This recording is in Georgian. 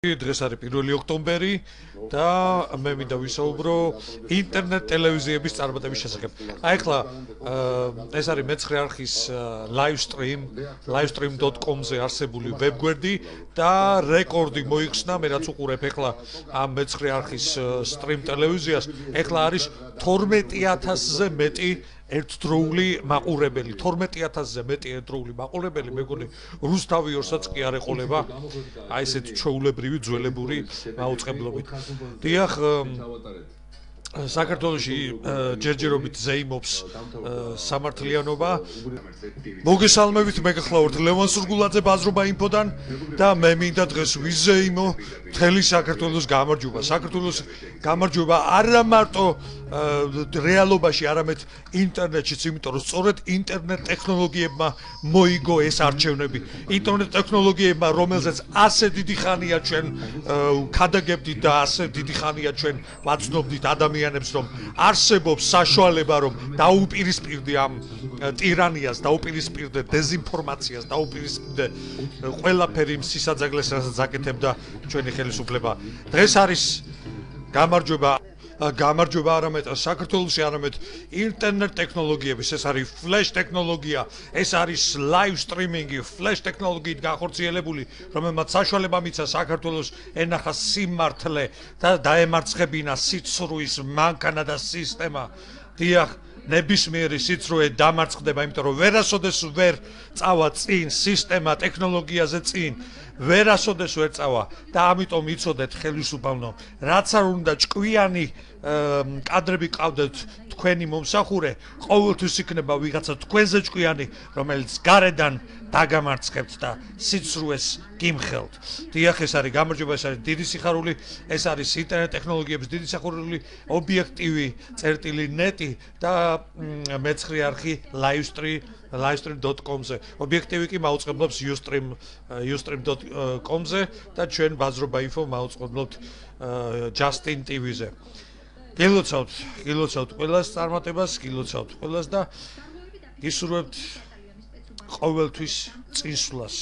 დღეს არის 1 ოქტომბერი და მე მინდა ვისაუბრო ინტერნეტ ტელევიზიების წარმატების შესახებ. აი ახლა ეს არის მეცხრე არხის livestream.com-ზე არსებული ვებგვერდი და რეკორდი მოიხსნა, მე რაც უყურებ ახლა ამ მეცხრე არხის სტრიმ ტელევიზიას, ახლა არის 12000-ზე მეტი ერთდროული მაყურებელი, 12000-ზე მეტი ერთდროული მაყურებელი, მეგონი რუსთავი ორსაც კი არ ეყოლება აი ესეთ ჩვეულებრივი ძველებური მაუწყებლობით. დიახ, საქართველოში ჯერჯერობით ზეიმობს სამართლიანობა. მოგესალმებით, მე გახლავართ ლევან სურგულაძე ბაზრობა ინფოდან და მე მინდა დღეს ვიზეიმო მთელი საქართველოს გამარჯვება. საქართველოს გამარჯვება არა მარტო რეალობაში, არამედ ინტერნეტშიც, იმიტომ რომ სწორედ ინტერნეტ ტექნოლოგიებმა მოიგო ეს არჩევნები. ინტერნეტ ტექნოლოგიებმა, რომელზეც ასე დიდი ხანია ჩვენ ქადაგებდით და ასე დიდი ხანია ჩვენ ვაცნობდით ადამიანებს, რომ არსებობს საშუალება, რომ დაუპირისპირდე ამ ტირანიას, დაუპირისპირდე დეზინფორმაციას, დაუპირისპირდე ყველაფერი იმ სისაძაგლეს, რასაც აკეთებდა ჩვენი ხელისუფლება. დღეს არის გამარჯვება არამედ საქართველოში, არამედ ინტერნეტ ტექნოლოგიების, ეს არის ფლეშ ტექნოლოგია, ეს არის live streaming-ი, ფლეშ ტექნოლოგიით განხორციელებული, რომელმაც საშუალება მიცა საქართველოს ენახა სიმართლე და დაემარცხებინა სიცრუის მანქანა და სისტემა. დიახ, ნებისმიერი სიცრუე დამარცხდება, იმიტომ რომ ვერასოდეს ვერ წავა წინ სისტემა ტექნოლოგიაზე წინ. ვერასოდეს ვერ წავა და ამიტომ იცოდეთ ხელისუფალნო, რაც არ უნდა ჭკვიანი კადრები ყავდეთ თქვენი მომსახურე, ყოველთვის იქნება ვიღაცა თქვენზე ჭკვიანი, რომელიც გარედან დაგამარცხებთ და სიცრუეს გიმხელთ. დიახ, ეს არის გამარჯვება, ეს არის დიდი სიხარული, ეს არის ინტერნეტ ტექნოლოგიების დიდი სიხარული, ობიექტივი წერტილი.net და მეცხრე არხი livestream.com-ზე. ობიექტივი კი მაუწყებლობს ustream.com-ზე და ჩვენ ბაზრობა ინფო მაუწყებლობთ Justin TV-ზე. გილოცავთ ყველას წარმატებას, გილოცავთ ყველას და გისურვებთ ყოველთვის წინსვლას.